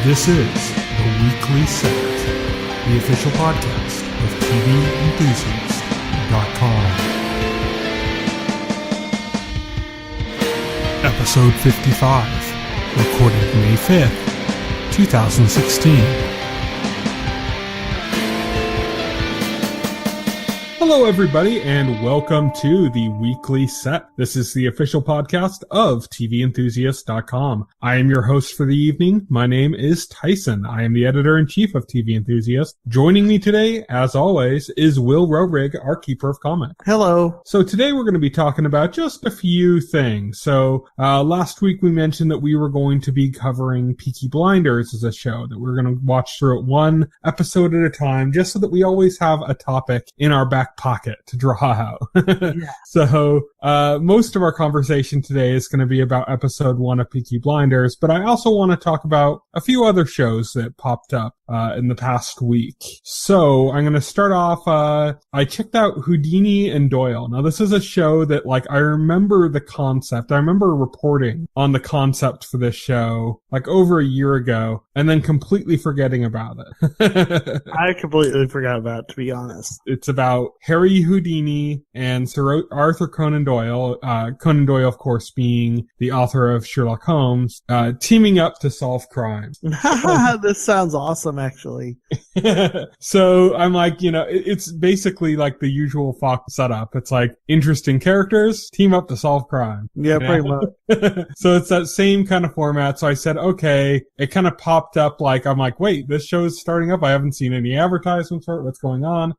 This is the Weekly Set, the official podcast of TVEnthusiast.com. Episode 55, recorded May 5th, 2016. Hello, everybody, and welcome to the Weekly Set. This is the official podcast of TVEnthusiast.com. I am your host for the evening. My name is Tyson. I am the editor-in-chief of TV Enthusiast. Joining me today, as always, is Will Rorig, our keeper of comment. Hello. So today we're going to be talking about just a few things. So last week we mentioned that we were going to be covering Peaky Blinders as a show, that we're going to watch through it one episode at a time, just so that we always have a topic in our back pocket to draw out. Yeah. So most of our conversation today is going to be about episode 1 of Peaky Blinders, but I also want to talk about a few other shows that popped up in the past week. So I'm going to start off, I checked out Houdini and Doyle. Now this is a show that, like, I remember the concept. I remember reporting on the concept for this show like over a year ago and then completely forgetting about it. I completely forgot about it, to be honest. It's about Harry Houdini and Sir Arthur Conan Doyle, Conan Doyle, of course, being the author of Sherlock Holmes, teaming up to solve crimes. This sounds awesome, actually. So I'm like, it's basically like the usual Fox setup. It's like interesting characters, team up to solve crime. Yeah, pretty much. So it's that same kind of format. So I said, okay, it kind of popped up like, I'm like, wait, this show's starting up. I haven't seen any advertisements for it. What's going on?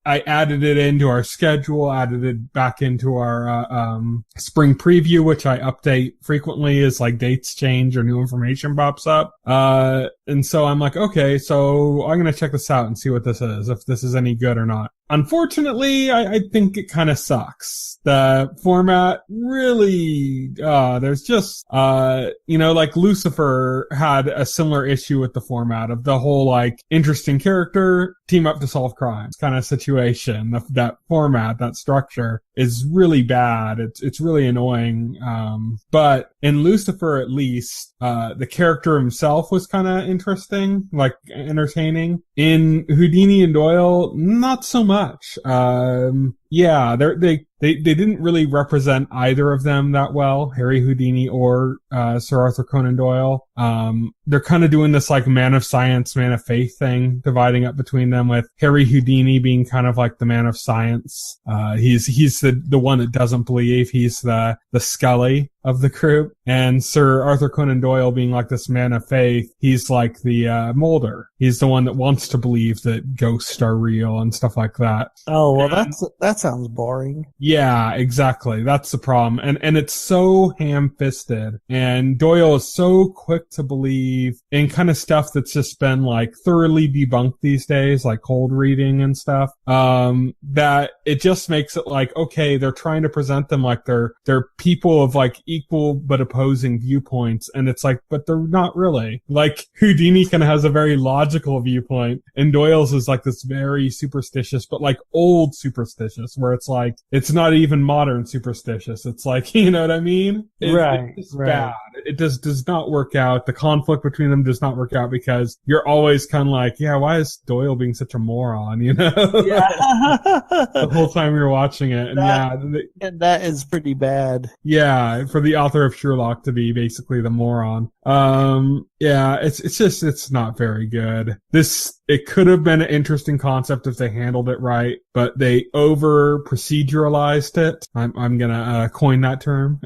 I added it into our schedule, added it back into our spring preview, which I update frequently as like dates change or new information pops up. And so I'm like, okay, so I'm going to check this out and see what this is, if this is any good or not. Unfortunately, I think it kind of sucks. The format really, there's just, like Lucifer had a similar issue with the format of the whole, like, interesting character, team up to solve crimes kind of situation. That format, that structure is really bad. It's really annoying. But in Lucifer, at least, the character himself was kind of interesting, like entertaining. In Houdini and Doyle, not so much. Yeah, they didn't really represent either of them that well, Harry Houdini or Sir Arthur Conan Doyle. They're kind of doing this like man of science, man of faith thing, dividing up between them, with Harry Houdini being kind of like the man of science. He's the one that doesn't believe. He's the Scully of the group. And Sir Arthur Conan Doyle being like this man of faith. He's like the Mulder. He's the one that wants to believe that ghosts are real and stuff like that. Oh, well, that sounds boring. Yeah, exactly. That's the problem. And it's so ham-fisted. And Doyle is so quick to believe in kind of stuff that's just been like thoroughly debunked these days, like cold reading and stuff, that it just makes it like, okay, they're trying to present them like they're people of like equal but opposing viewpoints. And it's like, but they're not really. Like Houdini kind of has a very logical viewpoint, and Doyle's is like this very superstitious, but like old superstitious, where it's like, it's not even modern superstitious. It's like, you know what I mean? It's bad. It just does not work out. The conflict between them does not work out because you're always kind of like, yeah, why is Doyle being such a moron, you know? Yeah. The whole time you're watching it. And that is pretty bad. Yeah, for the author of Sherlock to be basically the moron. Yeah, it's not very good. It could have been an interesting concept if they handled it right, but they over proceduralized it. I'm gonna coin that term.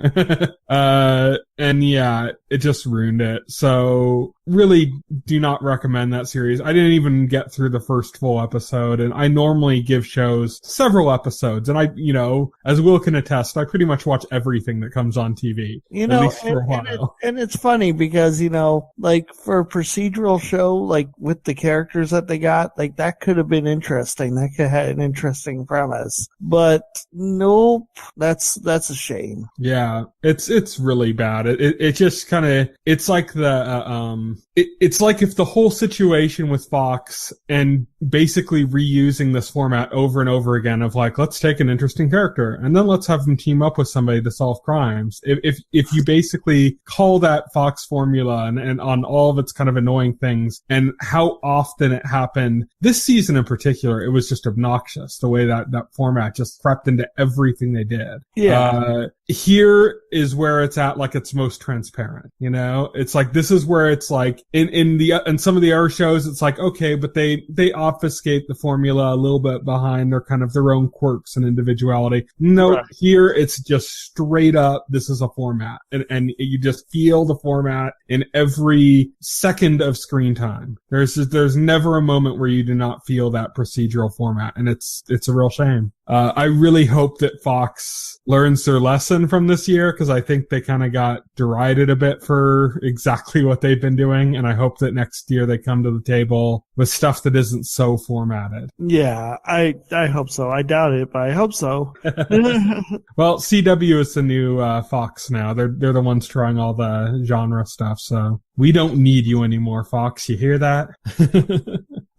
And yeah, it just ruined it. So really do not recommend that series. I didn't even get through the first full episode, and I normally give shows several episodes, and I, as Will can attest, I pretty much watch everything that comes on TV. At least for a while. And it's funny because, like for a procedural show, like with the characters that they got, like that could have been interesting. That could have had an interesting premise. But nope, that's a shame. Yeah, it's really bad. It just kind of, it's like it's like if the whole situation with Fox and basically reusing this format over and over again of like, let's take an interesting character and then let's have them team up with somebody to solve crimes. If you basically call that Fox formula and on all of its kind of annoying things and how often it happened. This season in particular, it was just obnoxious the way that format just crept into everything they did. Yeah. Here is where it's at, like it's most transparent, you know? It's like, this is where it's like, in some of the other shows, it's like, okay, but they obfuscate the formula a little bit behind their own quirks and individuality. No, right. Here it's just straight up, this is a format. And you just feel the format in every second of screen time. There's never a moment where you do not feel that procedural format. And it's a real shame. I really hope that Fox learns their lesson from this year, because I think they kind of got derided a bit for exactly what they've been doing, and I hope that next year they come to the table with stuff that isn't so formatted. Yeah, I hope so. I doubt it, but I hope so. Well, CW is the new Fox now. They're the ones trying all the genre stuff, so we don't need you anymore, Fox. You hear that?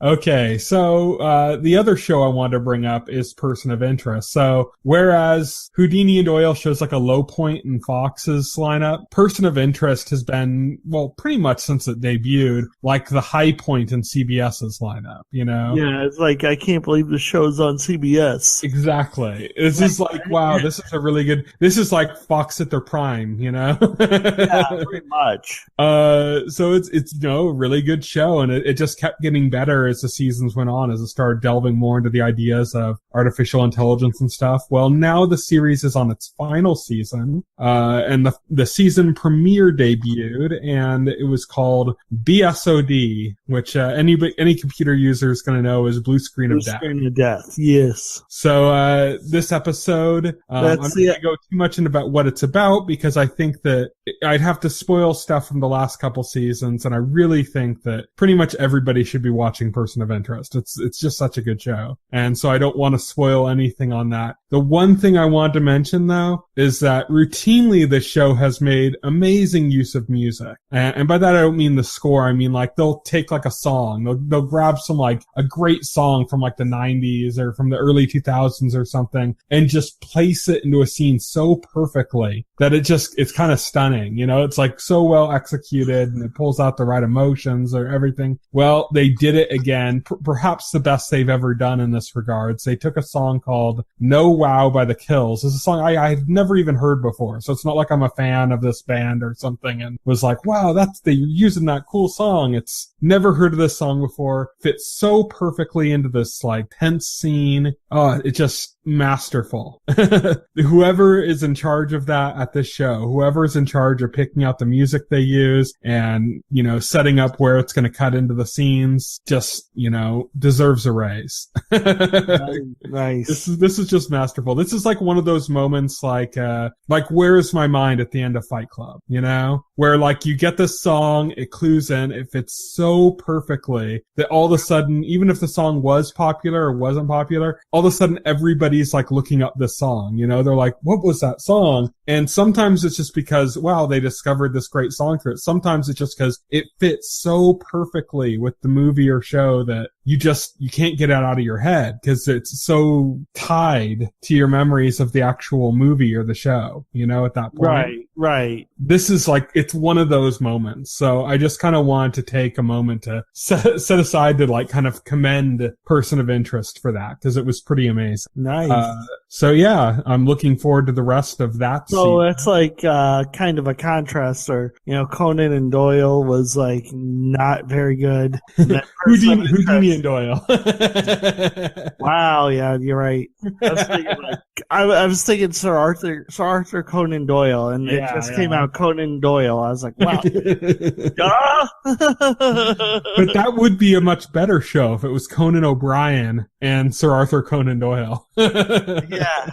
Okay, so the other show I wanted to bring up is Person of Interest. So whereas Houdini and Doyle shows like a low point in Fox's lineup, Person of Interest has been, well, pretty much since it debuted, like the high point in CBS's lineup, you know? Yeah, it's like, I can't believe the show's on CBS. Exactly. This is like, wow, this is a really good, this is like Fox at their prime, you know? Yeah, pretty much. So it's, you know, a really good show, and it just kept getting better as the seasons went on, as it started delving more into the ideas of artificial intelligence and stuff. Well, now the series is on its final season, and the season premiere debuted, and it was called BSOD, which any computer user is going to know is Blue Screen of Death. Blue Screen of Death, yes. So this episode, I'm not going to go too much into about what it's about, because I think that I'd have to spoil stuff from the last couple seasons, and I really think that pretty much everybody should be watching Person of Interest. It's just such a good show, and so I don't want to spoil anything on that. The one thing I want to mention, though, is that routinely the show has made amazing use of music, and by that I don't mean the score. I mean like they'll take like a song, they'll grab some like a great song from like the 90s or from the early 2000s or something, and just place it into a scene so perfectly that it's kind of stunning. You know, it's like so well executed, and it pulls out the right emotions or everything. Well, they did it again, perhaps the best they've ever done in this regards. They took a song called No Wow by The Kills. It's a song I had never even heard before, so it's not like I'm a fan of this band or something and was like, wow, they're using that cool song. It's never heard of this song before. Fits so perfectly into this like tense scene. Oh, it's just masterful. Whoever is in charge of that at this show, whoever is in charge of picking out the music they use and, you know, setting up where it's going to cut into the scenes, just, you know, deserves a raise. Nice. This is just masterful. This is like one of those moments like Where's My Mind at the end of Fight Club, you know, where like you get this song, it clues in, it fits so perfectly that all of a sudden, even if the song was popular or wasn't popular, all of a sudden everybody's like looking up this song, you know, they're like, what was that song? And sometimes it's just because, wow, they discovered this great song through it. Sometimes it's just because it fits so perfectly with the movie or show that you can't get it out of your head because it's so tied to your memories of the actual movie or the show, you know, at that point. Right. This is like, it's one of those moments. So I just kind of wanted to take a moment to set aside to like kind of commend Person of Interest for that, because it was pretty amazing. Nice. So yeah, I'm looking forward to the rest of that. So it's like kind of a contrast, or, you know, Conan and Doyle was like not very good. Houdini and Doyle. Wow, yeah, you're right. I was thinking Sir Arthur Conan Doyle, and it just came out Conan Doyle. I was like, wow. But that would be a much better show if it was Conan O'Brien and Sir Arthur Conan Doyle. Yeah.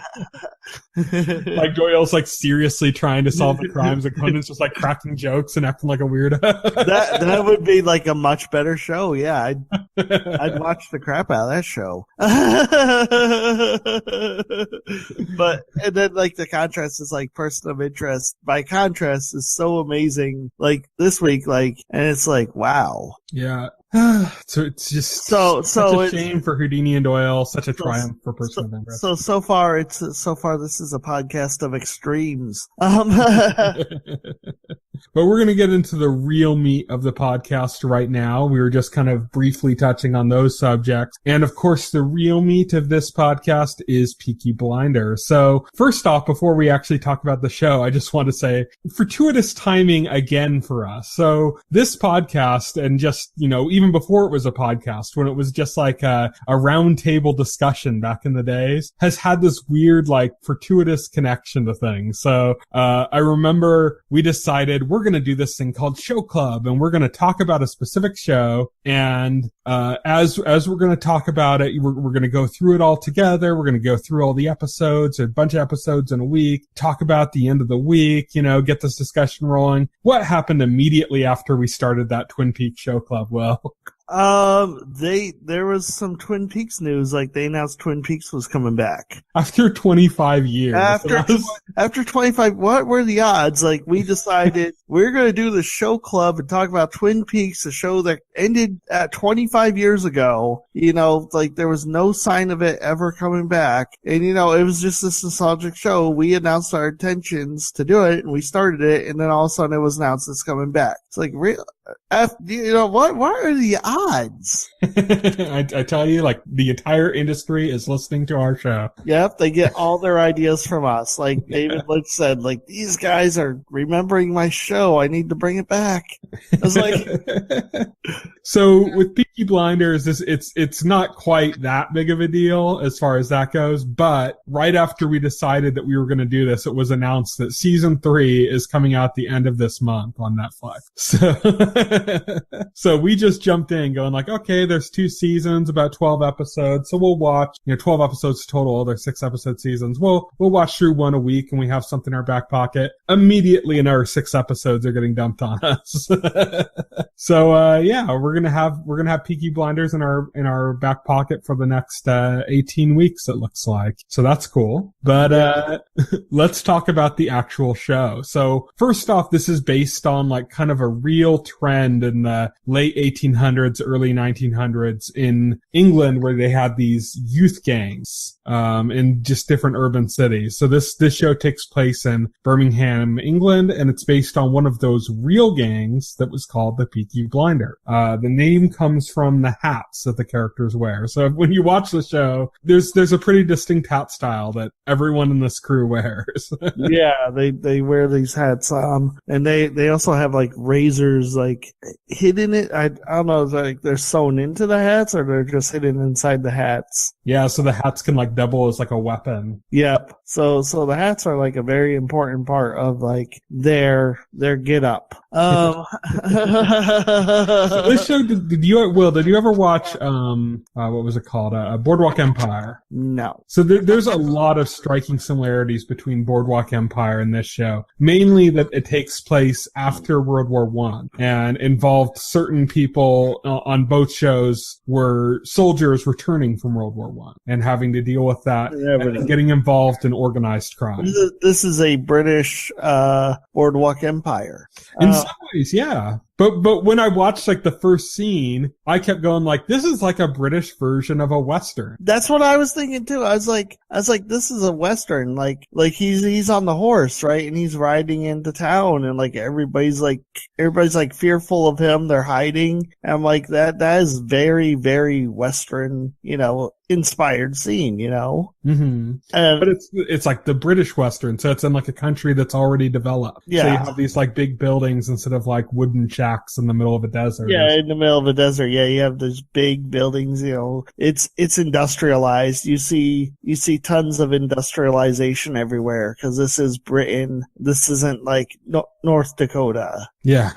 Like Doyle's like seriously trying to solve the crimes, and Conan's just like cracking jokes and acting like a weirdo. That would be like a much better show. Yeah, I'd watch the crap out of that show. But and then like the contrast is like Person of Interest. By contrast is so amazing. Like this week, like, and it's like, wow. Yeah. So it's just such a shame for Houdini and Doyle, such a triumph for Person of Interest. So far this is a podcast of extremes. But we're going to get into the real meat of the podcast right now. We were just kind of briefly touching on those subjects. And of course, the real meat of this podcast is Peaky Blinders. So first off, before we actually talk about the show, I just want to say fortuitous timing again for us. So this podcast, and just, even before it was a podcast, when it was just like a round table discussion back in the days, has had this weird, like, fortuitous connection to things. So, I remember we decided we're going to do this thing called Show Club, and we're going to talk about a specific show. And, as we're going to talk about it, we're going to go through it all together. We're going to go through all the episodes, a bunch of episodes in a week, talk about the end of the week, get this discussion rolling. What happened immediately after we started that Twin Peaks Show Club? Well, there was some Twin Peaks news, like they announced Twin Peaks was coming back. After 25 years. After 25, what were the odds? Like, we decided we're going to do the Show Club and talk about Twin Peaks, a show that ended 25 years ago. Like, there was no sign of it ever coming back. And, it was just this nostalgic show. We announced our intentions to do it, and we started it, and then all of a sudden it was announced it's coming back. It's like, real. What are the odds? I tell you, like, the entire industry is listening to our show. Yep, they get all their ideas from us. Like David Lynch said, like, these guys are remembering my show. I need to bring it back. I was like, so with Peaky Blinders, it's not quite that big of a deal as far as that goes. But right after we decided that we were going to do this, it was announced that season 3 is coming out the end of this month on Netflix. So we just jumped in going like, okay, there's 2 seasons, about 12 episodes. So we'll watch, 12 episodes total. There's 6 episode seasons. We'll watch through one a week, and we have something in our back pocket. Immediately another 6 episodes are getting dumped on us. So, yeah, we're going to have Peaky Blinders in our back pocket for the next, 18 weeks, it looks like. So that's cool. But, let's talk about the actual show. So first off, this is based on like kind of a real trend in the late 1800s, early 1900s in England, where they had these youth gangs, in just different urban cities. So this show takes place in Birmingham, England, and it's based on one of those real gangs that was called the Peaky Blinder. The name comes from the hats that the characters wear. So when you watch the show, there's a pretty distinct hat style that everyone in this crew wears. Yeah, they wear these hats, and they also have like razors like hidden it. I don't know if like they're sewn into the hats or they're just hidden inside the hats. Yeah, so the hats can like double as like a weapon. Yep. So the hats are like a very important part of like their get up. So this show, did you ever watch what was it called? Boardwalk Empire? No. So there's a lot of striking similarities between Boardwalk Empire and this show. Mainly that it takes place after World War I and involved certain people on both shows were soldiers returning from World War I and having to deal with that and getting involved in organized crime. This is a British Boardwalk Empire. In some ways, yeah. But when I watched like the first scene, I kept going like, this is like a British version of a Western. That's what I was thinking too. I was like, this is a Western. Like he's on the horse, right? And he's riding into town, and like everybody's like fearful of him. They're hiding. And I'm like, that is very, very Western, inspired scene, Mm-hmm. But it's like the British Western, so it's in like a country that's already developed. Yeah. So you have these like big buildings instead of like wooden shacks in the middle of a desert. Yeah, in the middle of a desert. Yeah, you have those big buildings, it's industrialized. You see tons of industrialization everywhere because this is Britain. This isn't like North Dakota. Yeah.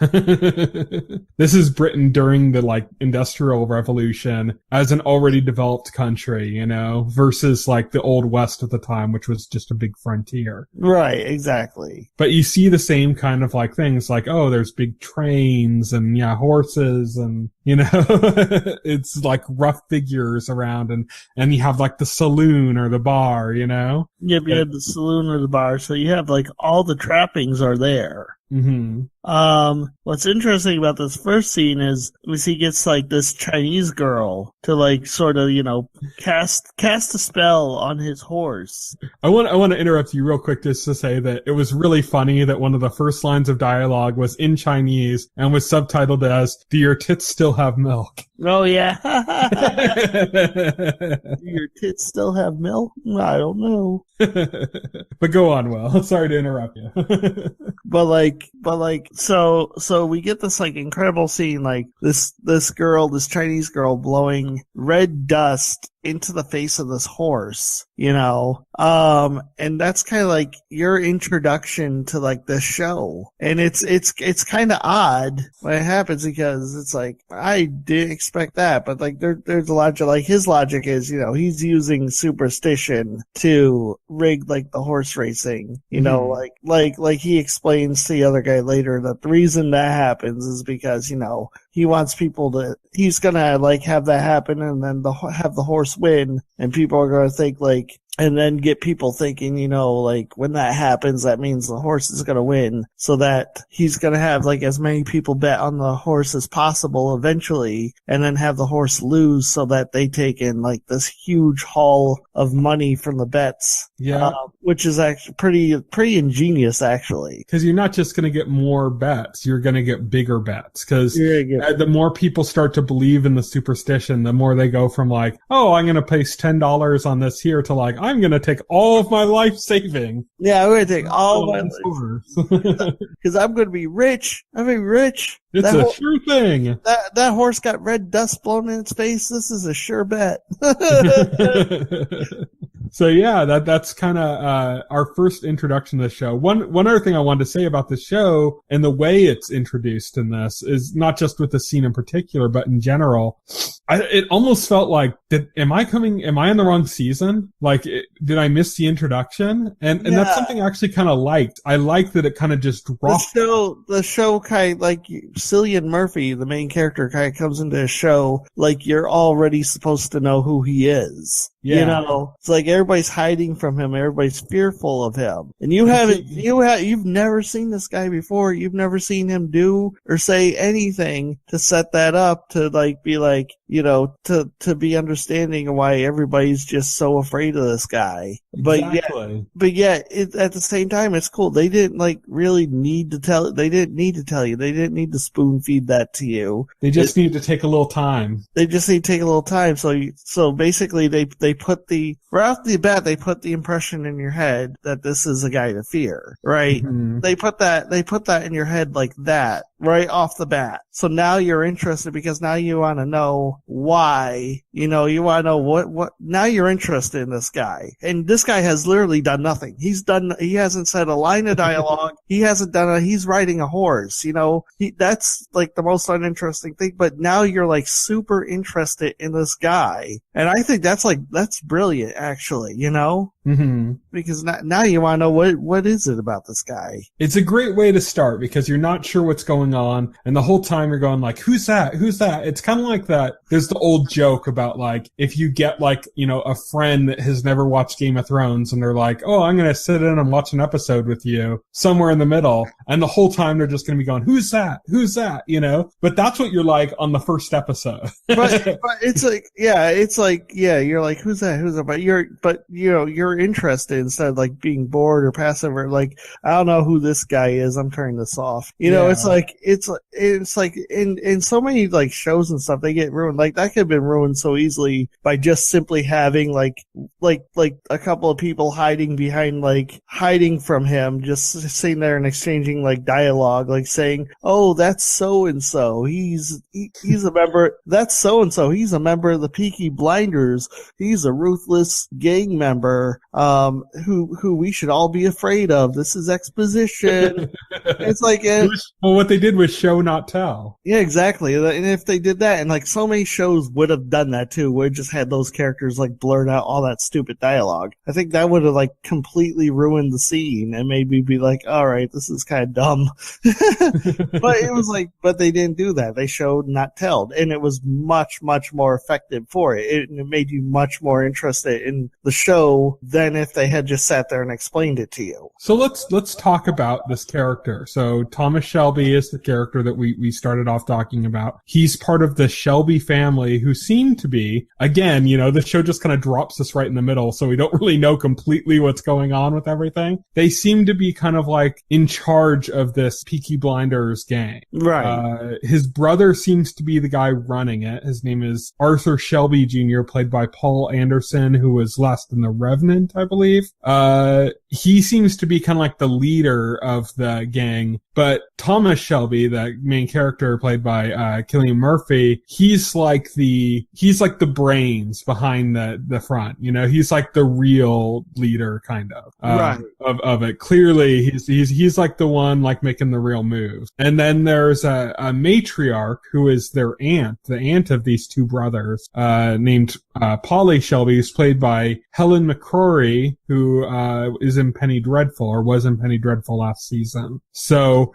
This is Britain during the like industrial revolution as an already developed country, versus like the old West at the time, which was just a big frontier. Right, exactly. But you see the same kind of like things like, oh, there's big trains and horses and, it's like rough figures around and you have like the saloon or the bar, Yep, you have the saloon or the bar. So you have like all the trappings are there. Mm-hmm. What's interesting about this first scene is he gets like this Chinese girl to like sort of, cast a spell on his horse. I want to interrupt you real quick just to say that it was really funny that one of the first lines of dialogue was in Chinese and was subtitled as, "Do your tits still have milk?" Oh yeah. Do your tits still have milk? I don't know. But go on, Will. Sorry to interrupt you. So we get this like incredible scene, like this Chinese girl blowing red dust into the face of this horse, and that's kind of like your introduction to like this show. And it's kind of odd when it happens because it's like, I didn't expect that, but like there's a logic, like his logic is, he's using superstition to rig like the horse racing, like he explains to the other guy later that the reason that happens is because, he wants people to, he's gonna like have that happen and then have the horse win, and people are gonna think like, and then get people thinking, like when that happens, that means the horse is going to win, so that he's going to have like as many people bet on the horse as possible eventually, and then have the horse lose so that they take in like this huge haul of money from the bets. Yeah. Which is actually pretty ingenious, actually. Because you're not just going to get more bets, you're going to get bigger bets. Because the more people start to believe in the superstition, the more they go from like, oh, I'm going to place $10 on this here to like, I'm going to take all of my life saving. Yeah, I'm going to take all of my life. Because I'm going to be rich. I'm going to be rich. It's a sure thing. That horse got red dust blown in its face. This is a sure bet. So yeah, that's kind of our first introduction to the show. One other thing I wanted to say about the show and the way it's introduced in this is not just with the scene in particular, but in general. It almost felt like, am I in the wrong season? Like, did I miss the introduction? And that's something I actually kind of liked. I liked that it kind of just dropped. The show kind of, like, Cillian Murphy, the main character, kind of comes into a show like you're already supposed to know who he is. Yeah. It's like everybody's hiding from him. Everybody's fearful of him. And you've never seen this guy before. You've never seen him do or say anything to set that up to like be like, to be understanding of why everybody's just so afraid of this guy. Exactly. But yet, at the same time, it's cool. They didn't like really need to tell. They didn't need to tell you. They didn't need to spoon feed that to you. They just need to take a little time. They just need to take a little time. So basically, they put right off the bat, they put the impression in your head that this is a guy to fear, right? Mm-hmm. They put that in your head like that right off the bat. So now you're interested because now you want to know why. You want to know what. Now you're interested in this guy, and this guy has literally done nothing. He hasn't said a line of dialogue. He's riding a horse. That's like the most uninteresting thing. But now you're like super interested in this guy, and I think that's brilliant, actually. Mm-hmm. Because now you want to know what is it about this guy. It's a great way to start because you're not sure what's going on, and the whole time you're going like, who's that? It's kind of like that. There's the old joke about like, if you get like, a friend that has never watched Game of Thrones and they're like, oh, I'm going to sit in and watch an episode with you somewhere in the middle. And the whole time they're just going to be going, who's that? But that's what you're like on the first episode. but it's like, you're like, who's that? But you're interested instead of like being bored or passive or like, I don't know who this guy is. I'm turning this off. It's like in so many like shows and stuff, they get ruined. Like that could have been ruined so easily by just simply having like a couple of people hiding from him, just sitting there and exchanging like dialogue, like saying, oh, that's so and so. He's a member. That's so and so. He's a member of the Peaky Blinders. He's a ruthless gang member, who we should all be afraid of. This is exposition. It's like, well, what they did was show, not tell. Yeah, exactly. And if they did that, and like so many shows would have done that too, where it just had those characters like blurt out all that stupid dialogue, I think that would have like completely ruined the scene and made me be like, all right, this is kind of dumb. But it was like, but they didn't do that. They showed, not told, and it was much, much more effective for it. It made you much more interested in the show than than if they had just sat there and explained it to you. So let's talk about this character. So Thomas Shelby is the character that we started off talking about. He's part of the Shelby family who seem to be, again, the show just kind of drops us right in the middle, so we don't really know completely what's going on with everything. They seem to be kind of like in charge of this Peaky Blinders gang. Right. His brother seems to be the guy running it. His name is Arthur Shelby Jr., played by Paul Anderson, who was last in The Revenant, I believe. He seems to be kind of like the leader of the gang, but Thomas Shelby, the main character played by Cillian Murphy, he's like the brains behind the front. He's like the real leader, kind of, right. of it. Clearly, he's like the one like making the real moves. And then there's a matriarch who is their aunt, the aunt of these two brothers, named Polly Shelby, who's played by Helen McCrory, who is in Penny Dreadful, or was in Penny Dreadful last season. So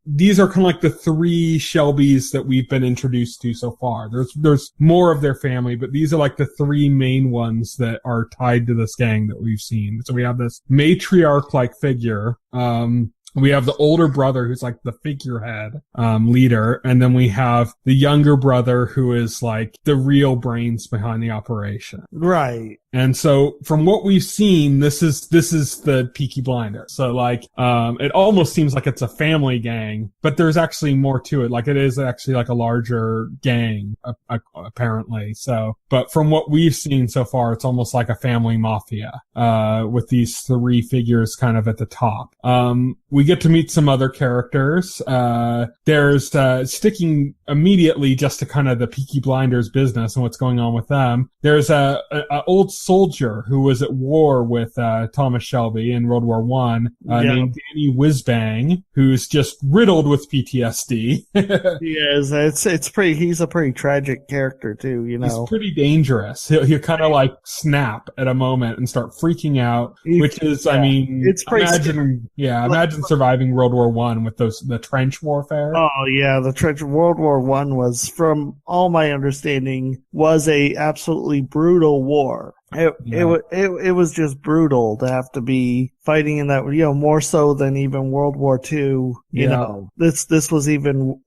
these are kind of like the three Shelbys that we've been introduced to so far. There's more of their family, but these are like the three main ones that are tied to this gang that we've seen. So we have this matriarch-like figure. We have the older brother who's like the figurehead leader, and then we have the younger brother who is like the real brains behind the operation. Right. And so from what we've seen, this is the Peaky Blinders. So like, it almost seems like it's a family gang, but there's actually more to it. Like it is actually like a larger gang, apparently. So, but from what we've seen so far, it's almost like a family mafia, with these three figures kind of at the top. We get to meet some other characters. There's, sticking immediately just to kind of the Peaky Blinders business and what's going on with them. There's a old soldier who was at war with Thomas Shelby in World War One, named Danny Whizbang, who's just riddled with PTSD. He is. He's a pretty tragic character too. He's pretty dangerous. He'll kind of like snap at a moment and start freaking out, which is, I mean, it's pretty imagine surviving World War One with the trench warfare. Oh yeah, the trench. World War One was, from all my understanding, was a absolutely brutal war. It was just brutal to have to be fighting in that, more so than even World War II. This was even,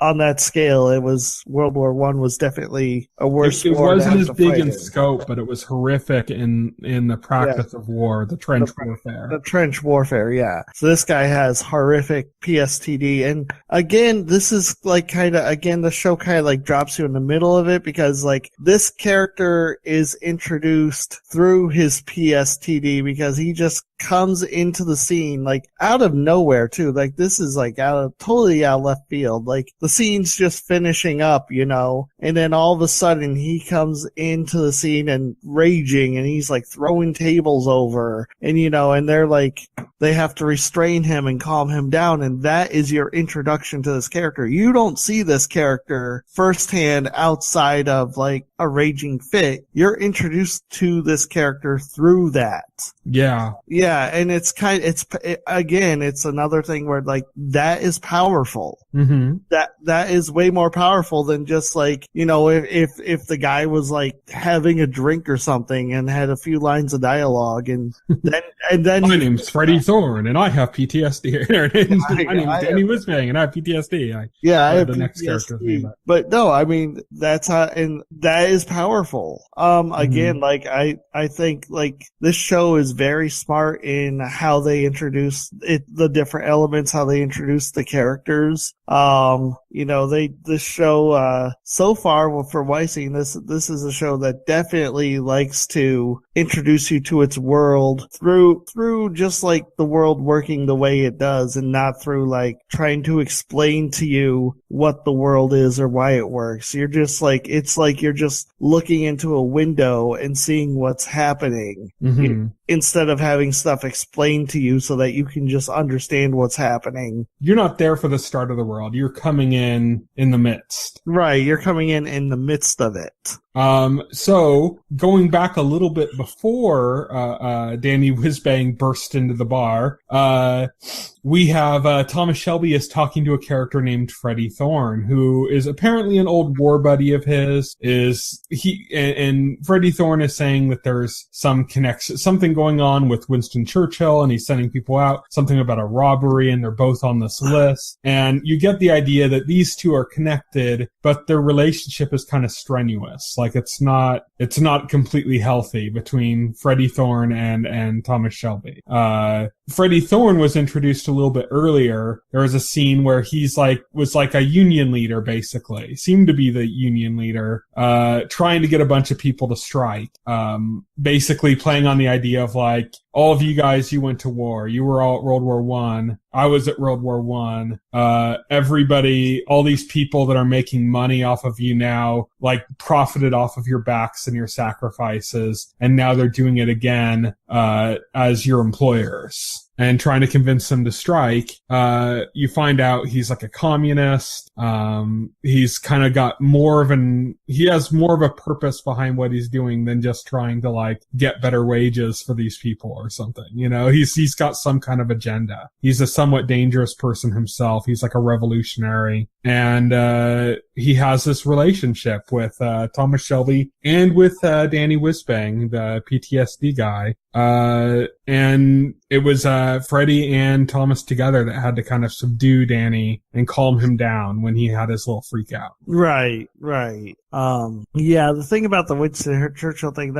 on that scale, it was, World War One was definitely a worse war. It wasn't as big in scope, but it was horrific in the practice of war, the trench warfare. The trench warfare, yeah. So this guy has horrific PSTD. And again, this is like the show kind of like drops you in the middle of it, because like this character is introduced through his PSTD, because he just comes into the scene like out of nowhere too. Like this is like totally out of left field. Like the scene's just finishing up, and then all of a sudden he comes into the scene and raging, and he's like throwing tables over, and and they're like, they have to restrain him and calm him down, and that is your introduction to this character. You don't see this character firsthand outside of like a raging fit. You're introduced to this character through that. Yeah. Yeah, and it's it's another thing where like that is powerful. Mm-hmm. That is way more powerful than just like, if the guy was like having a drink or something and had a few lines of dialogue, and then my name's Freddie Thorne and I have PTSD. My name's Danny Whizbang and I have PTSD. I have the PTSD. Next character's name. But no, I mean that's how, and that is powerful. Again, like I think like this show is very smart in how they introduce it, the different elements, how they introduce the characters. This show, so far for Weissing, this is a show that definitely likes to introduce you to its world through just like the world working the way it does, and not through like trying to explain to you what the world is or why it works. You're just like, it's like you're just looking into a window and seeing what's happening. Mm-hmm. Instead of having stuff explained to you so that you can just understand what's happening. You're not there for the start of the world. You're coming in the midst. Right. You're coming in the midst of it. So going back a little bit before Danny Whizbang burst into the bar, we have Thomas Shelby is talking to a character named Freddie Thorne, who is apparently an old war buddy of his. And Freddie Thorne is saying that there's some connection, something going on with Winston Churchill, and he's sending people out, something about a robbery, and they're both on this list. And you get the idea that these two are connected, but their relationship is kind of strenuous. Like it's not completely healthy between Freddie Thorne and Thomas Shelby. Freddie Thorne was introduced a little bit earlier. There was a scene where was like a union leader, basically. Seemed to be the union leader, trying to get a bunch of people to strike. Basically playing on the idea of like, all of you guys, you went to war. You were all at World War I. I was at World War I. Everybody, all these people that are making money off of you now, like profited off of your backs and your sacrifices. And now they're doing it again, as your employers. And trying to convince them to strike, you find out he's like a communist. He's kind of got he has more of a purpose behind what he's doing than just trying to like get better wages for these people or something. You know, he's got some kind of agenda. He's a somewhat dangerous person himself. He's like a revolutionary. And, he has this relationship with, Thomas Shelby and with, Danny Whizbang, the PTSD guy. And it was, Freddie and Thomas together that had to kind of subdue Danny and calm him down when he had his little freak out. Right. Yeah, the thing about the Winston Churchill thing,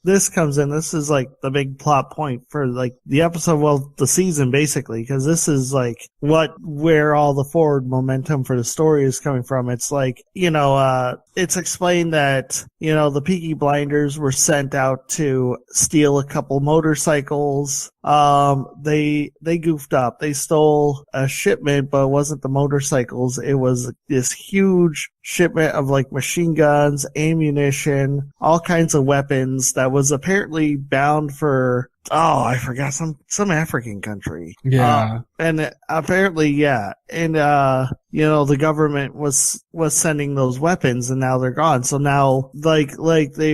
this comes in, this is like the big plot point for like the episode, well, the season basically, because this is like where all the forward momentum for the story is coming from. It's like, it's explained that, the Peaky Blinders were sent out to steal a couple motorcycles. They goofed up. They stole a shipment, but it wasn't the motorcycles. It was this huge shipment of like machine guns, ammunition, all kinds of weapons that was apparently bound for, I forgot, some African country. Yeah. And apparently, yeah. And, the government was sending those weapons and now they're gone. So now, there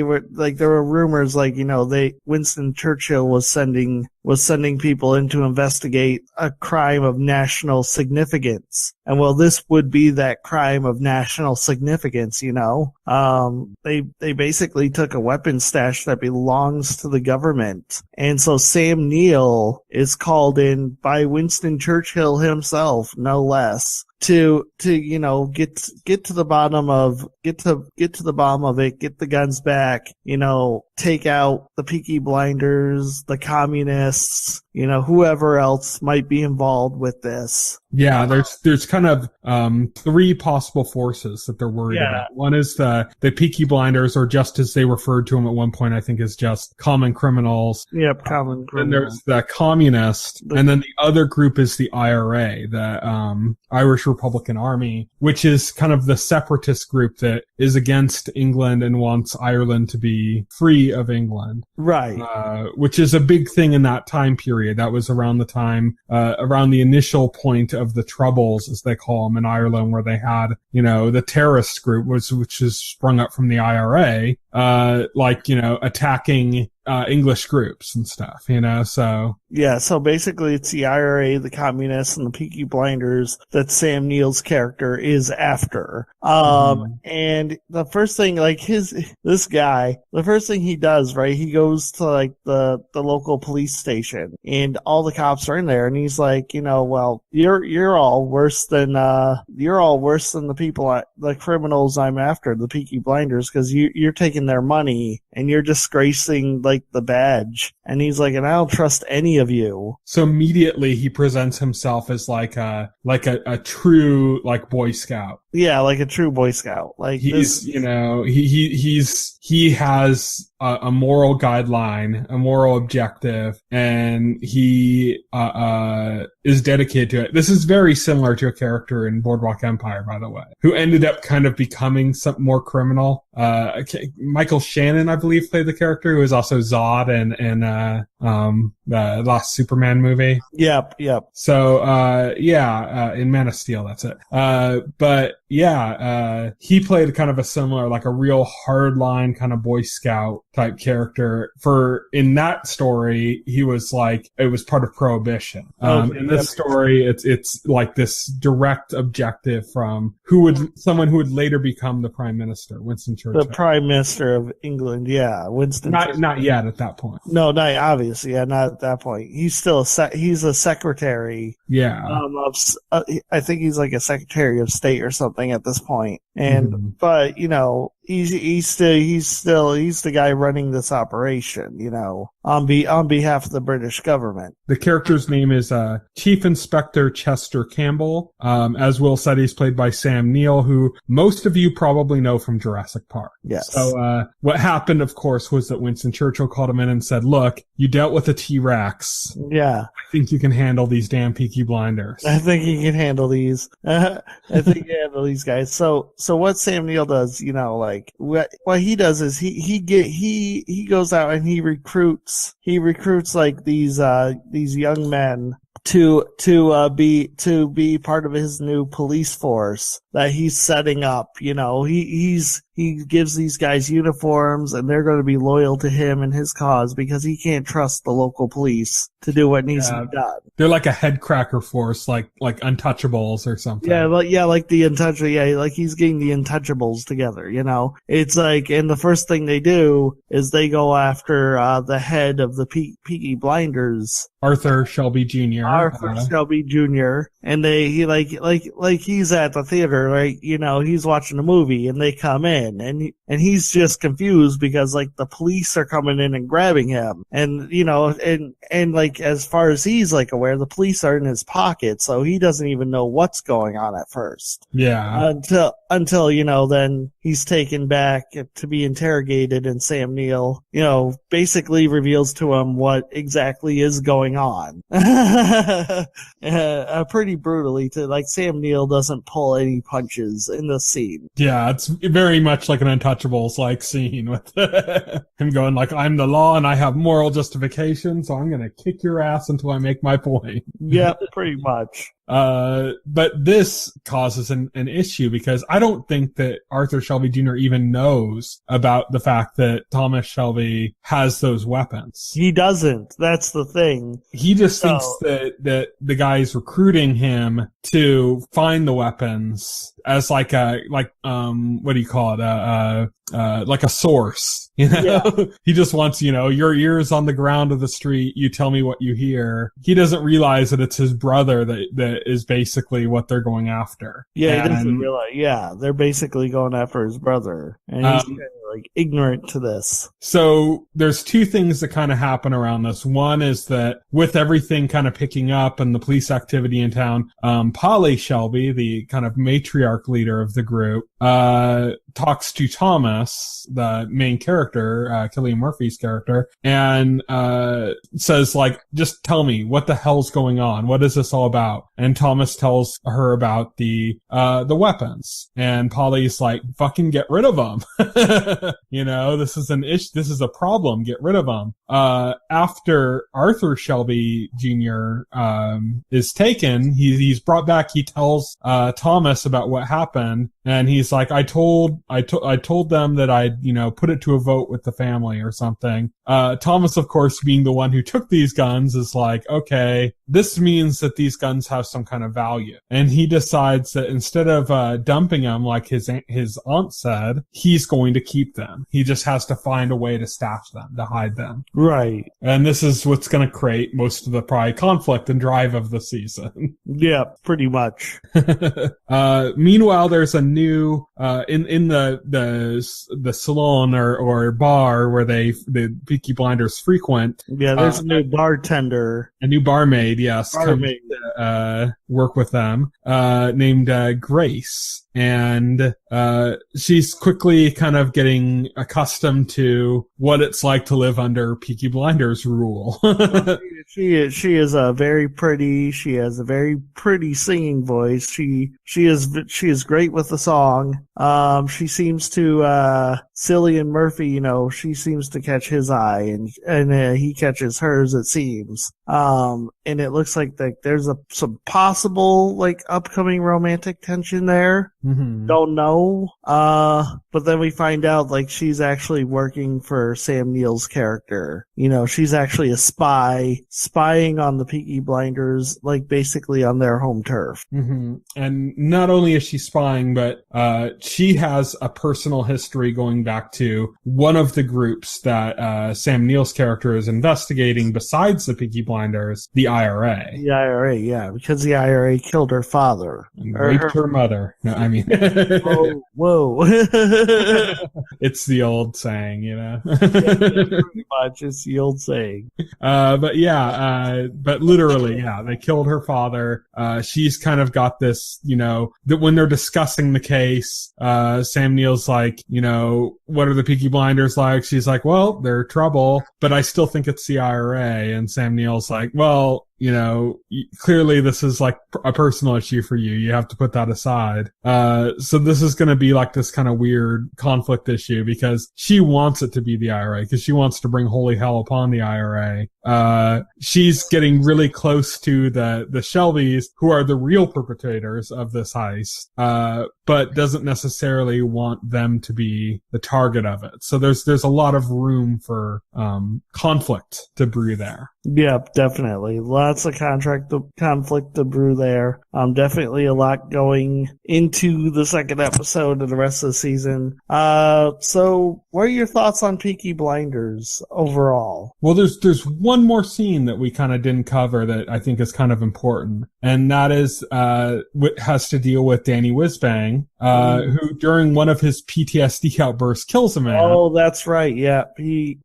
were rumors Winston Churchill was sending people in to investigate a crime of national significance. And well, this would be that crime of national significance, They basically took a weapon stash that belongs to the government. And so Sam Neill is called in by Winston Churchill himself, no less, to get to the bottom of it, get the guns back, take out the Peaky Blinders, the communists, whoever else might be involved with this. Yeah, there's kind of three possible forces that they're worried about. One is the Peaky Blinders, or just as they referred to them at one point, I think is just common criminals. Yep, common criminals. And there's the communist, and then the other group is the IRA, the Irish Republican Army, which is kind of the separatist group that is against England and wants Ireland to be free of England. Right. Which is a big thing in that time period. That was around the time, around the initial point of the Troubles, as they call them in Ireland, where they had, the terrorist group, which is sprung up from the IRA, attacking English groups and stuff, so. Yeah, so basically it's the IRA, the communists, and the Peaky Blinders that Sam Neill's character is after. And the first thing, the first thing he does, right, he goes to the local police station and all the cops are in there and he's like, well, you're all worse than the people, the criminals I'm after, the Peaky Blinders, because you're taking their money and you're disgracing the badge. And he's like, and I don't trust any of you. So immediately he presents himself as a true Boy Scout. Yeah, like a true Boy Scout. Like he's, he has a moral guideline, a moral objective, and he is dedicated to it. This is very similar to a character in Boardwalk Empire, by the way, who ended up kind of becoming some more criminal. Michael Shannon, I believe, played the character, who is also Zod in the last Superman movie. Yep. So, in Man of Steel, that's it. He played kind of a similar, like a real hardline kind of Boy Scout type character. In that story, he was like, it was part of Prohibition. In this story, it's like this direct objective from someone who would later become the Prime Minister, Winston Churchill. The Prime Minister of England, Winston Churchill. Not yet at that point. No, not obviously, not at that point. He's still he's a secretary. Yeah. I think he's like a Secretary of State or something at this point. And but he's the guy running this operation, on behalf of the British government. The character's name is Chief Inspector Chester Campbell. As Will said, he's played by Sam Neill, who most of you probably know from Jurassic Park. Yes. So what happened, of course, was that Winston Churchill called him in and said, "Look, you dealt with a T-Rex. Yeah. I think you can handle these damn Peaky Blinders." I think he can handle these. I think he can handle these guys. So what Sam Neill does, what he does is he goes out and he recruits like these young men to be part of his new police force that he's setting up. He gives these guys uniforms, and they're going to be loyal to him and his cause because he can't trust the local police to do what needs to be done. They're like a head cracker force, like Untouchables or something. Like the Untouchables. Yeah, like he's getting the Untouchables together. It's like, and the first thing they do is they go after the head of the Peaky Blinders, Arthur Shelby Jr. Shelby Jr. And he's at the theater, right? He's watching a movie, and they come in. And he's just confused because like the police are coming in and grabbing him, and like as far as he's like aware, the police are in his pocket, so he doesn't even know what's going on at first. Yeah. Until then he's taken back to be interrogated, and Sam Neill, basically reveals to him what exactly is going on. Pretty brutally to like Sam Neill doesn't pull any punches in the scene. Yeah, it's very much like an Untouchables like scene with him going like, "I'm the law and I have moral justification, so I'm gonna kick your ass until I make my point." Yeah, pretty much. But this causes an issue because I don't think that Arthur Shelby Jr. even knows about the fact that Thomas Shelby has those weapons. He doesn't. That's the thing. He just thinks that the guy's recruiting him to find the weapons as like what do you call it? Like a source, Yeah. He just wants, your ears on the ground of the street. You tell me what you hear. He doesn't realize that it's his brother that is basically what they're going after. Yeah, he doesn't realize. Yeah, they're basically going after his brother, and he's kind of like ignorant to this. So there's two things that kind of happen around this. One is that with everything kind of picking up and the police activity in town, Polly Shelby, the kind of matriarch leader of the group, talks to Thomas, the main character, Cillian Murphy's character, and says like, "Just tell me what the hell's going on. What is this all about?" And Thomas tells her about the weapons, and Polly's like, "Fucking get rid of them." This is an issue. This is a problem. Get rid of them. After Arthur Shelby Jr. Is taken, he's brought back. He tells Thomas about what happened, and he's like, I told them that I'd, put it to a vote with the family or something. Thomas, of course, being the one who took these guns, is like, okay, this means that these guns have some kind of value. And he decides that instead of dumping them like his aunt said, he's going to keep them. He just has to find a way to stash them, to hide them. Right. And this is what's going to create most of the probably conflict and drive of the season. Yeah, pretty much. Meanwhile, there's a new in the salon or bar where the Peaky Blinders frequent. Yeah, there's a new bartender, a new barmaid barmaid, yes, comes to work with them, named Grace. And she's quickly kind of getting accustomed to what it's like to live under Peaky Blinders rule. She is very pretty. She has a very pretty singing voice. She is great with the song. She seems to Cillian Murphy, she seems to catch his eye, and he catches hers, it seems. And it looks like there's some possible upcoming romantic tension there. Mm-hmm. Don't know. But then we find out she's actually working for Sam Neill's character. She's actually a spying on the Peaky Blinders, basically on their home turf. Mm-hmm. And not only is she spying, but she has a personal history going back to one of the groups that Sam Neill's character is investigating besides the Peaky Blinders, the IRA. The IRA, yeah, because the IRA killed her father. And raped her mother. No, I mean... Whoa. It's the old saying, Yeah, pretty much. It's the old saying. But literally, yeah, they killed her father. She's kind of got this, that when they're discussing the case, Sam Neill's like, what are the Peaky Blinders like? She's like, well, they're trouble, but I still think it's the IRA. And Sam Neill's like, well, clearly this is a personal issue for you. You have to put that aside. So this is going to be this kind of weird conflict issue because she wants it to be the IRA because she wants to bring holy hell upon the IRA. She's getting really close to the Shelbys, who are the real perpetrators of this heist, but doesn't necessarily want them to be the target of it. So there's a lot of room for conflict to brew there. Yep, definitely. Lots of conflict to brew there. Definitely a lot going into the second episode of the rest of the season. So what are your thoughts on Peaky Blinders overall? Well, there's one more scene that we kind of didn't cover that I think is kind of important. And that is, what has to deal with Danny Whizbang, who during one of his PTSD outbursts kills a man. Oh, that's right. Yeah. He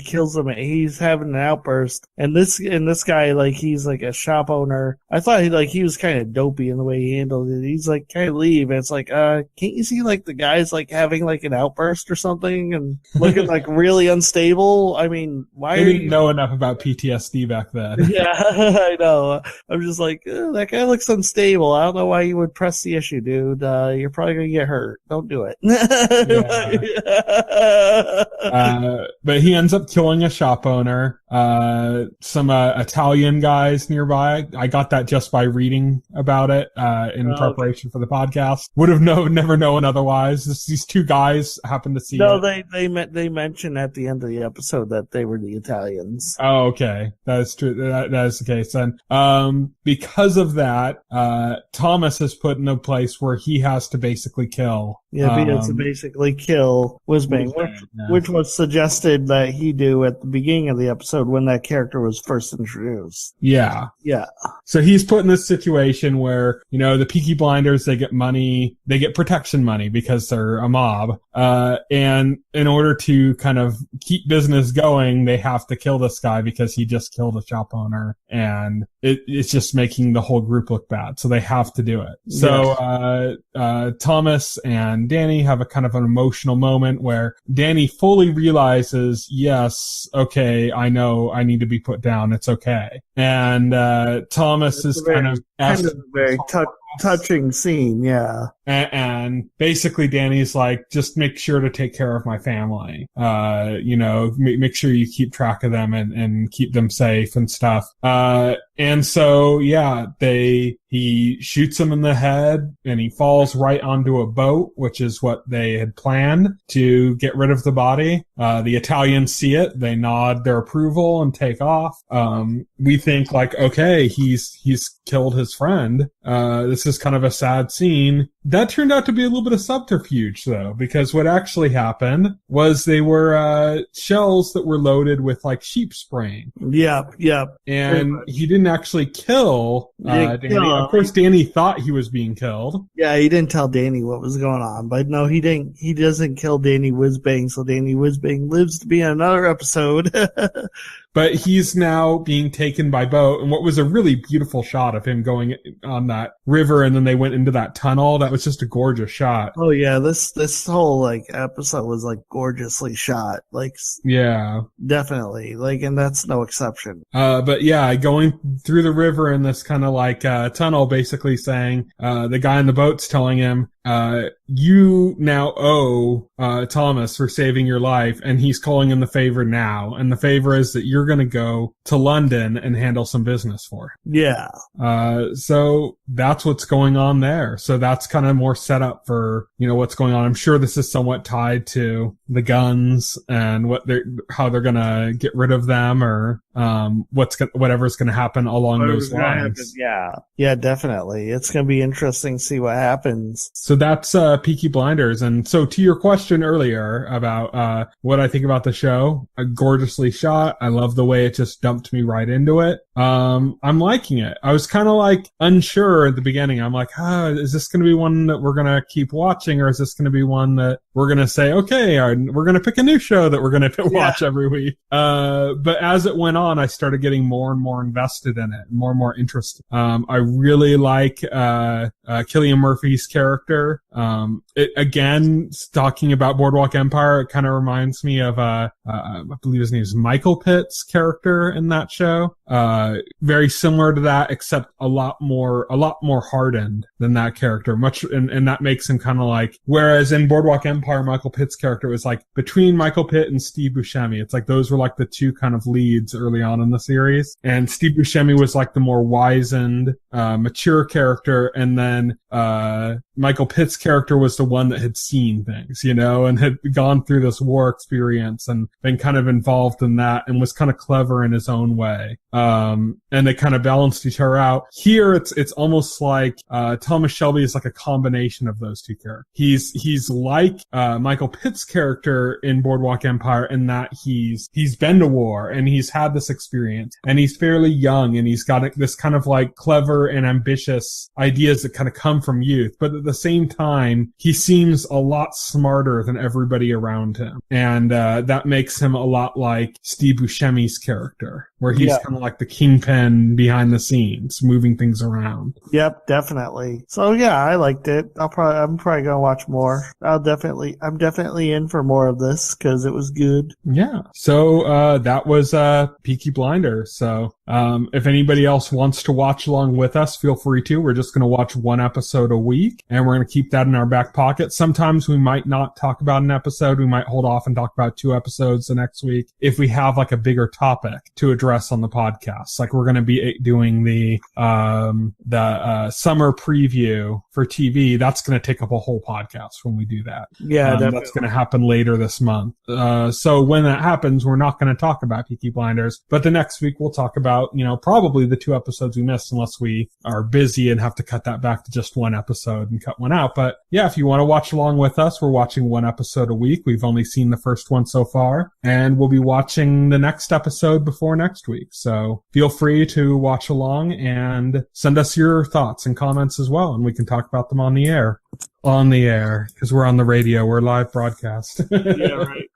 kills him. He's having an outburst. And this guy, he's a shop owner. I thought he was kind of dopey in the way he handled it. He's can I leave? And it's can't you see the guy's having an outburst or something and looking really unstable? I mean, why? I didn't know enough about PTSD back then. Yeah, I know. I'm just that guy looks unstable. I don't know why you would press the issue, dude. You're probably gonna get hurt. Don't do it. But he ends up killing a shop owner. Some Italian guys nearby. I got that just by reading about it in preparation for the podcast. Would have never known otherwise. These two guys happened to see. No, they mentioned at the end of the episode that they were the Italians. Oh, okay, that is true. That is the case then. Because of that, Thomas is put in a place where he has to basically kill. Yeah, he has to basically kill Whizbang, which was suggested that he do at the beginning of the episode when that character was first introduced. Yeah. Yeah. So he's put in this situation where, the Peaky Blinders, they get money, they get protection money because they're a mob. And in order to kind of keep business going, they have to kill this guy because he just killed a shop owner and it's just making the whole group look bad. So they have to do it. So, Thomas and Danny have a kind of an emotional moment where Danny fully realizes, yes, okay, I know I need to be put down. It's okay. And, Thomas is kind of a very touching scene. Yeah. And basically Danny's just make sure to take care of my family. Make sure you keep track of them and keep them safe and stuff. And so, yeah, he shoots him in the head and he falls right onto a boat, which is what they had planned to get rid of the body. The Italians see it. They nod their approval and take off. We think okay, he's killed his friend. This is kind of a sad scene. That turned out to be a little bit of subterfuge, though, because what actually happened was they were shells that were loaded with sheep spraying. Yep. And he didn't actually kill Danny. Of course, Danny thought he was being killed. Yeah, he didn't tell Danny what was going on, but no, he didn't. He doesn't kill Danny Whizbang, so Danny Whizbang lives to be in another episode. But he's now being taken by boat, and what was a really beautiful shot of him going on that river, and then they went into that tunnel. That was just a gorgeous shot. Oh yeah, this whole like episode was like gorgeously shot. Like yeah, definitely. Like, and that's no exception. But yeah, going through the river in this kind of like tunnel, basically saying the guy in the boat's telling him, you now owe Thomas for saving your life, and he's calling him the favor now. And the favor is that you're going to go to London and handle some business for him. Yeah. So that's what's going on there. So that's kind of more set up for, what's going on. I'm sure this is somewhat tied to the guns and how they're going to get rid of them, or whatever's going to happen along those lines. Yeah, definitely. It's going to be interesting to see what happens. So that's Peaky Blinders. And so to your question earlier about what I think about the show, gorgeously shot. I love the way it just dumped me right into it. I'm liking it. I was kind of like unsure at the beginning. I'm like, is this going to be one that we're going to keep watching, or is this going to be one that we're going to say, okay, we're going to pick a new show that we're going to watch every week? But as it went on, I started getting more and more invested in it, more and more interested. I really like Cillian Murphy's character. It again, talking about Boardwalk Empire, it kind of reminds me of I believe his name is Michael Pitt's character in that show. Very similar to that, except a lot more hardened than that character. And that makes him kind of like, whereas in Boardwalk Empire, Michael Pitt's character was like between Michael Pitt and Steve Buscemi. It's like those were like the two kind of leads early on in the series. And Steve Buscemi was like the more wizened, mature character, and then Michael Pitt's character was the one that had seen things, and had gone through this war experience and been kind of involved in that and was kind of clever in his own way. And they kind of balanced each other out. Here, it's almost like Thomas Shelby is like a combination of those two characters. He's like Michael Pitt's character in Boardwalk Empire in that he's been to war and he's had this experience, and he's fairly young, and he's got this kind of like clever and ambitious ideas that kind of come from youth. But at the same time, he seems a lot smarter than everybody around him. And that makes him a lot like Steve Buscemi's character, where he's kind of like the kingpin behind the scenes, moving things around. Yep, definitely. So yeah, I liked it. I'm probably gonna watch more. I'm definitely in for more of this because it was good. Yeah. So that was Peaky Blinders. So if anybody else wants to watch along with us, feel free to. We're just gonna watch one episode a week, and we're gonna keep that in our back pocket. Sometimes we might not talk about an episode. We might hold off and talk about 2 episodes the next week if we have like a bigger topic to address on the podcast. Like we're going to be doing the summer preview for TV. That's going to take up a whole podcast when we do that. Yeah, that's going to happen later this month. So when that happens, we're not going to talk about Peaky Blinders, but the next week we'll talk about, probably the 2 episodes we missed, unless we are busy and have to cut that back to just 1 episode and cut one out. But yeah, if you want to watch along with us, we're watching 1 episode a week. We've only seen the first one so far, and we'll be watching the next episode before next week. So feel free to watch along and send us your thoughts and comments as well, and we can talk about them on the air. Because we're on the radio. We're live broadcast. Yeah, right.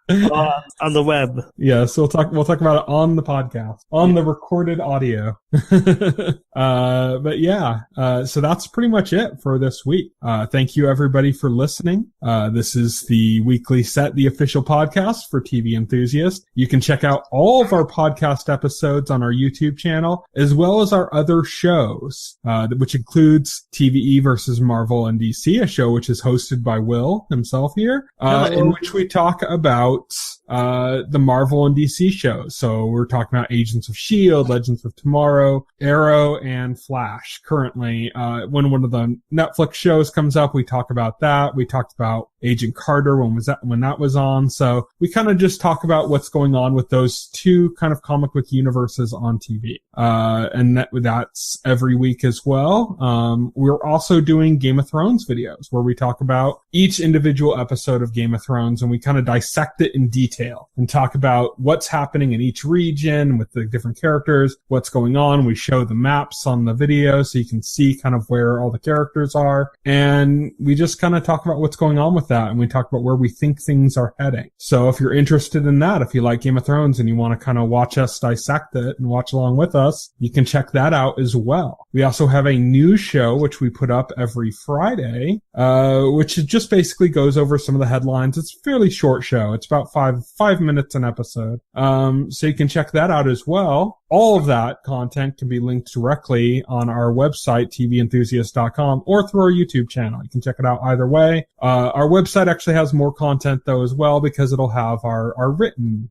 On the web. Yeah, so we'll talk about it on the podcast, on the recorded audio. But yeah, so that's pretty much it for this week. Thank you everybody for listening. This is the Weekly Set, the official podcast for TV Enthusiast. You can check out all of our podcast episodes on our YouTube channel, as well as our other shows, which includes TVE versus Marvel and DC, a show which is hosted by Will himself here, in which we talk about the Marvel and DC shows. So we're talking about Agents of S.H.I.E.L.D., Legends of Tomorrow, Arrow, and Flash. Currently, when one of the Netflix shows comes up, we talk about that. We talked about Agent Carter when that was on. So we kind of just talk about what's going on with those 2 kind of comic book universes on TV. And that's every week as well. We're also doing Game of Thrones videos where we talk about each individual episode of Game of Thrones, and we kind of dissect it in detail and talk about what's happening in each region with the different characters, what's going on. We show the maps on the video so you can see kind of where all the characters are, and we just kind of talk about what's going on with that, and we talk about where we think things are heading. So if you're interested in that, if you like Game of Thrones and you want to kind of watch us dissect it and watch along with us, you can check that out as well. We also have a new show, which we put up every Friday, which just basically goes over some of the headlines. It's a fairly short show. It's about five minutes an episode. So you can check that out as well. All of that content can be linked directly on our website, TVEnthusiast.com, or through our YouTube channel. You can check it out either way. Our website actually has more content though as well, because it'll have our written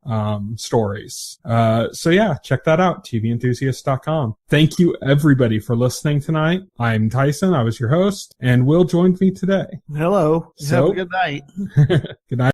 stories. So yeah, check that out, TVEnthusiast.com. Thank you everybody for listening tonight. I'm Tyson. I was your host, and Will joined me today. Hello. So, have a good night. Good night.